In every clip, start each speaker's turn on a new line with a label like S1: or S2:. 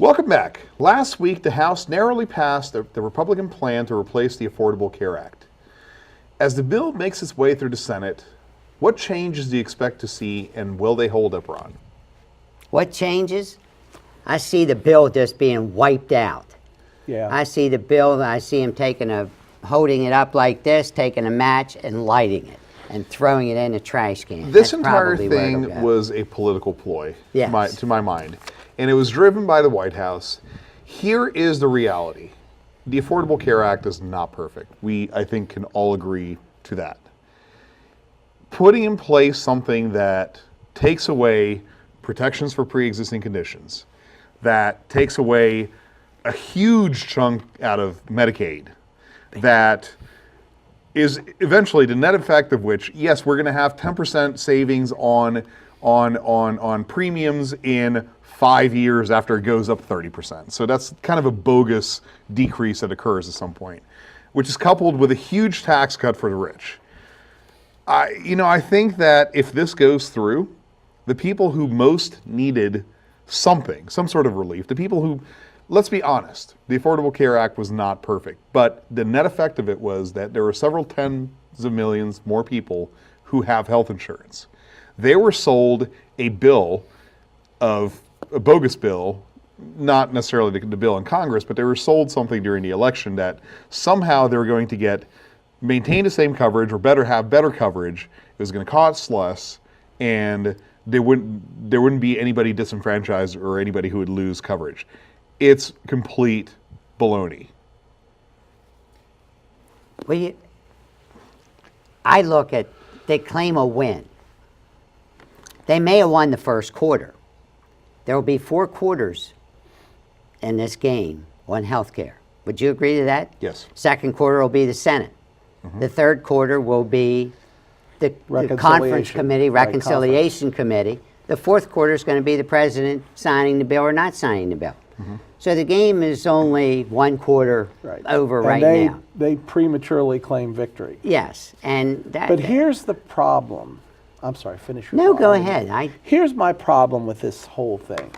S1: Welcome back. Last week, the House narrowly passed the Republican plan to replace the Affordable Care Act. As the bill makes its way through the Senate, what changes do you expect to see, and will they hold up, Ron?
S2: What changes? I see the bill just being wiped out.
S3: Yeah.
S2: I see the bill, I see him holding it up like this, taking a match and lighting it and throwing it in a trash can.
S1: This
S2: That's
S1: entire
S2: probably where it'll
S1: thing
S2: go.
S1: was a political ploy,
S2: Yes.
S1: to my mind. And it was driven by the White House. Here is the reality. The Affordable Care Act is not perfect. We, I think, can all agree to that. Putting in place something that takes away protections for pre-existing conditions, that takes away a huge chunk out of Medicaid, that is eventually the net effect of which, yes, we're going to have 10% savings on premiums in 5 years after it goes up 30%. So that's kind of a bogus decrease that occurs at some point, which is coupled with a huge tax cut for the rich. I think that if this goes through, the people who most needed something, some sort of relief, the people who, let's be honest, the Affordable Care Act was not perfect, but the net effect of it was that there were several tens of millions more people who have health insurance. They were sold a bogus bill, not necessarily the bill in Congress, but they were sold something during the election that somehow they were going to maintain the same coverage or have better coverage. It was going to cost less, and there wouldn't be anybody disenfranchised or anybody who would lose coverage. It's complete baloney.
S2: Well, I look at, they claim a win. They may have won the first quarter. There will be 4 quarters in this game on health care. Would you agree to that?
S1: Yes.
S2: Second quarter will be the Senate. The third quarter will be the conference committee, reconciliation committee. The fourth quarter is going to be the president signing the bill or not signing the bill. So the game is only 1 quarter over now.
S3: They prematurely claim victory.
S2: Yes, and that.
S3: But here's the problem. I'm sorry, finish your
S2: No,
S3: thought.
S2: go ahead.
S3: Here's my problem with this whole thing.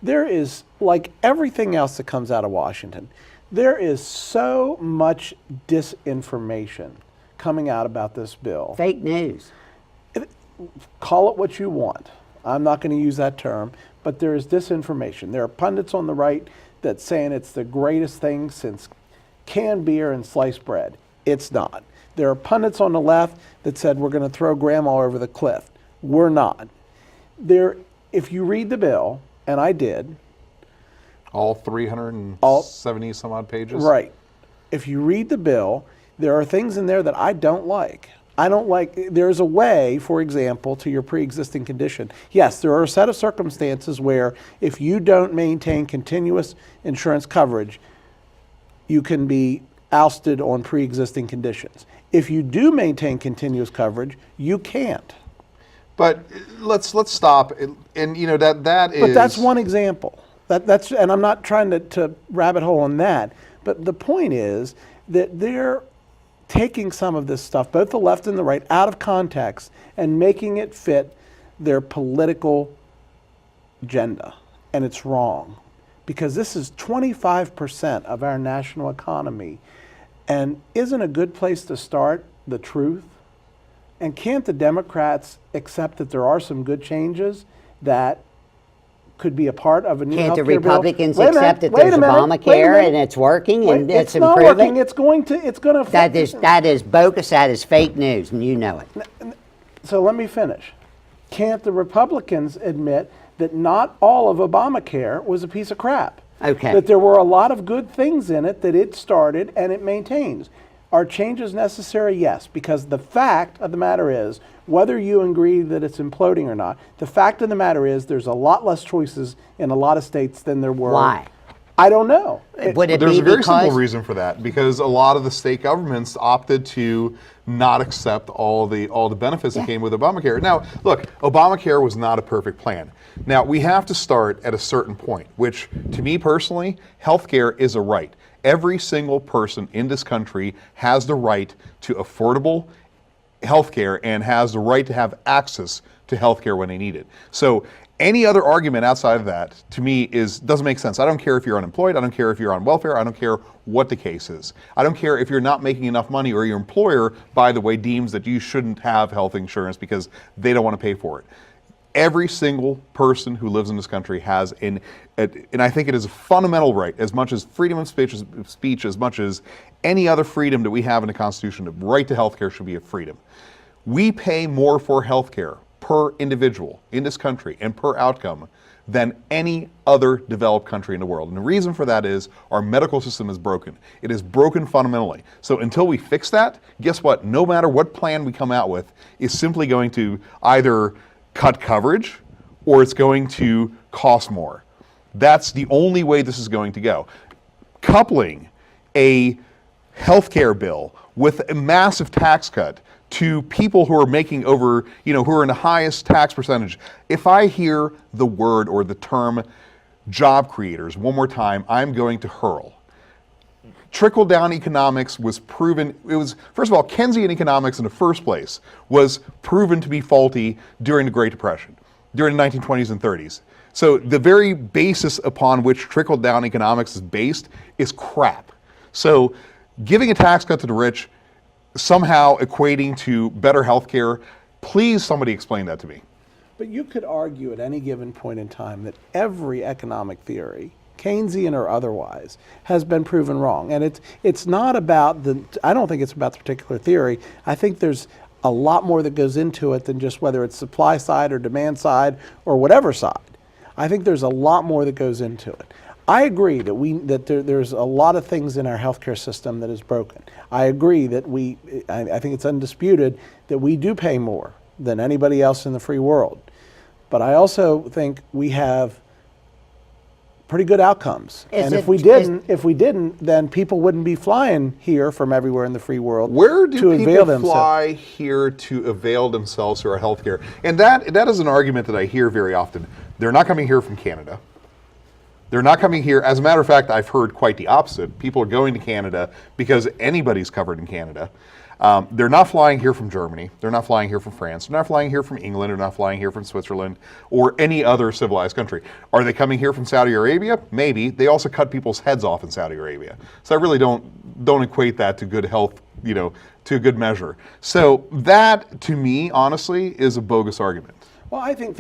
S3: There is, like everything else that comes out of Washington, there is so much disinformation coming out about this bill.
S2: Fake news.
S3: Call it what you want. I'm not going to use that term, but there is disinformation. There are pundits on the right that's saying it's the greatest thing since canned beer and sliced bread. It's not. There are pundits on the left that said we're going to throw grandma over the cliff. We're not. If you read the bill, and I did.
S1: All 370 some odd pages?
S3: Right. If you read the bill, there are things in there that I don't like. There's a way, for example, to your pre-existing condition. Yes, there are a set of circumstances where if you don't maintain continuous insurance coverage, you can be ousted on pre-existing conditions. If you do maintain continuous coverage, you can't.
S1: But let's stop, and that is.
S3: But that's one example. And I'm not trying to rabbit hole on that. But the point is that they're taking some of this stuff, both the left and the right, out of context and making it fit their political agenda. And it's wrong. Because this is 25% of our national economy. And isn't a good place to start the truth? And can't the Democrats accept that there are some good changes that could be a part of a new health care bill?
S2: Can't the Republicans accept that there's Obamacare and it's working and it's improving?
S3: Not working. It's going to affect.
S2: That is bogus. That is fake news, and you know it.
S3: So let me finish. Can't the Republicans admit that not all of Obamacare was a piece of crap?
S2: Okay.
S3: That there were a lot of good things in it that it started and it maintains. Are changes necessary? Yes, because the fact of the matter is, whether you agree that it's imploding or not, the fact of the matter is there's a lot less choices in a lot of states than there were.
S2: Why?
S3: I don't know.
S1: There's a very simple reason for that, because a lot of the state governments opted to not accept all the benefits that came with Obamacare. Now, look, Obamacare was not a perfect plan. Now, we have to start at a certain point, which, to me personally, healthcare is a right. Every single person in this country has the right to affordable healthcare and has the right to have access to healthcare when they need it. So any other argument outside of that, to me, doesn't make sense. I don't care if you're unemployed. I don't care if you're on welfare. I don't care what the case is. I don't care if you're not making enough money or your employer, by the way, deems that you shouldn't have health insurance because they don't want to pay for it. Every single person who lives in this country has and I think it is a fundamental right, as much as freedom of speech, as much as any other freedom that we have in the Constitution. The right to health care should be a freedom. We pay more for health care per individual in this country and per outcome than any other developed country in the world. And the reason for that is our medical system is broken. It is broken fundamentally. So until we fix that, guess what? No matter what plan we come out with, is simply going to either cut coverage or it's going to cost more. That's the only way this is going to go. Coupling a healthcare bill with a massive tax cut to people who are making over, who are in the highest tax percentage. If I hear the word or the term job creators one more time, I'm going to hurl. Trickle-down economics was proven, first of all, Keynesian economics in the first place was proven to be faulty during the Great Depression, during the 1920s and 30s. So the very basis upon which trickle-down economics is based is crap. So giving a tax cut to the rich, somehow equating to better health care, please somebody explain that to me.
S3: But you could argue at any given point in time that every economic theory, Keynesian or otherwise, has been proven wrong. And it's not about I don't think it's about the particular theory. I think there's a lot more that goes into it than just whether it's supply side or demand side or whatever side. I think there's a lot more that goes into it. I agree that there's a lot of things in our healthcare system that is broken. I agree that I think it's undisputed that we do pay more than anybody else in the free world. But I also think we have pretty good outcomes. And if we didn't, then people wouldn't be flying here from everywhere in the free world.
S1: Where do people fly here to avail themselves to our healthcare? And that is an argument that I hear very often. They're not coming here from Canada. They're not coming here. As a matter of fact, I've heard quite the opposite. People are going to Canada because anybody's covered in Canada. They're not flying here from Germany. They're not flying here from France. They're not flying here from England. They're not flying here from Switzerland or any other civilized country. Are they coming here from Saudi Arabia? Maybe. They also cut people's heads off in Saudi Arabia. So I really don't equate that to good health, to a good measure. So that, to me, honestly, is a bogus argument.
S3: Well, I think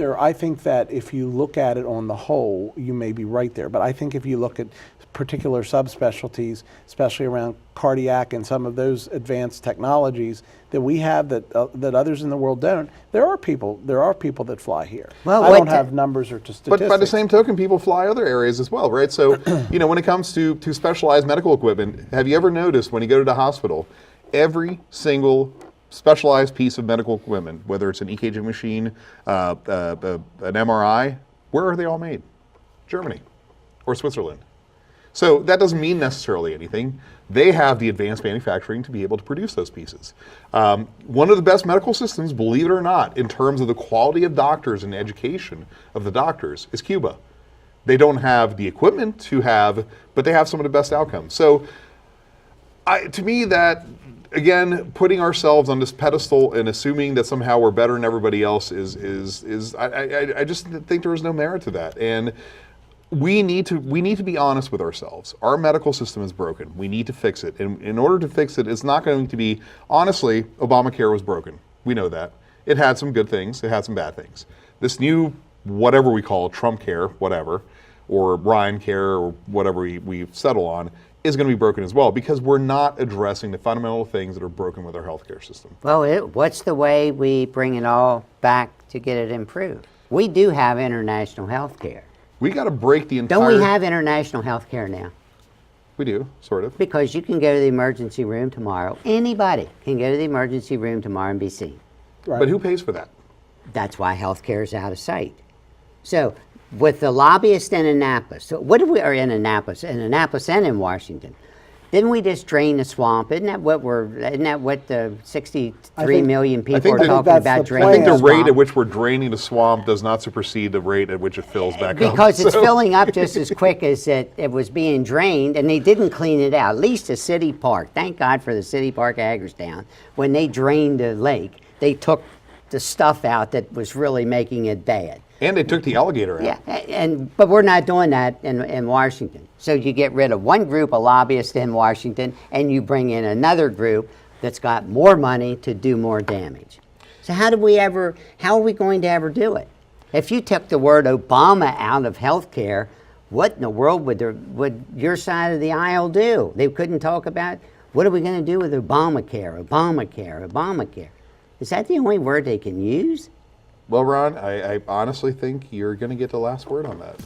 S3: that if you look at it on the whole, you may be right there. But I think if you look at particular subspecialties, especially around cardiac and some of those advanced technologies that we have that others in the world don't, there are people that fly here. Well, I don't have numbers or statistics.
S1: But by the same token, people fly other areas as well, right? So, when it comes to specialized medical equipment, have you ever noticed when you go to the hospital, every single specialized piece of medical equipment, whether it's an EKG machine, an MRI, where are they all made? Germany or Switzerland. So that doesn't mean necessarily anything. They have the advanced manufacturing to be able to produce those pieces. One of the best medical systems, believe it or not, in terms of the quality of doctors and the education of the doctors is Cuba. They don't have the equipment to have, but they have some of the best outcomes. So to me, that, again, putting ourselves on this pedestal and assuming that somehow we're better than everybody else I just think there is no merit to that. And we need to be honest with ourselves. Our medical system is broken. We need to fix it. And in order to fix it, it's not going to be, honestly, Obamacare was broken. We know that. It had some good things. It had some bad things. This new, whatever we call it, Trump care, whatever, or Ryan care, or whatever we settle on, is going to be broken as well because we're not addressing the fundamental things that are broken with our healthcare system.
S2: Well, what's the way we bring it all back to get it improved? We do have international health care.
S1: We got to break the entire...
S2: Don't we have international health care now?
S1: We do, sort of.
S2: Because you can go to the emergency room tomorrow. Anybody can go to the emergency room tomorrow and be seen.
S1: Right. But who pays for that?
S2: That's why health care is out of sight. So with the lobbyists in Annapolis, so what if we are in Annapolis and in Washington? Didn't we just drain the swamp? Isn't that what the 63 million people are talking about draining?
S1: I think the rate at which we're draining the swamp does not supersede the rate at which it fills back up.
S2: Because it's filling up just as quick as it was being drained, and they didn't clean it out. At least the city park. Thank God for the city park of Hagerstown. When they drained the lake, they took the stuff out that was really making it bad.
S1: And they took the alligator out.
S2: Yeah, but we're not doing that in Washington. So you get rid of one group of lobbyists in Washington, and you bring in another group that's got more money to do more damage. So how are we going to ever do it? If you took the word Obama out of health care, what in the world would your side of the aisle do? They couldn't talk about, what are we going to do with Obamacare, Obamacare, Obamacare? Is that the only word they can use?
S1: Well, Ron, I honestly think you're going to get the last word on that.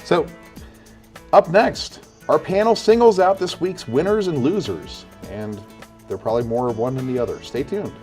S1: So, up next, our panel singles out this week's winners and losers, and they're probably more of one than the other. Stay tuned.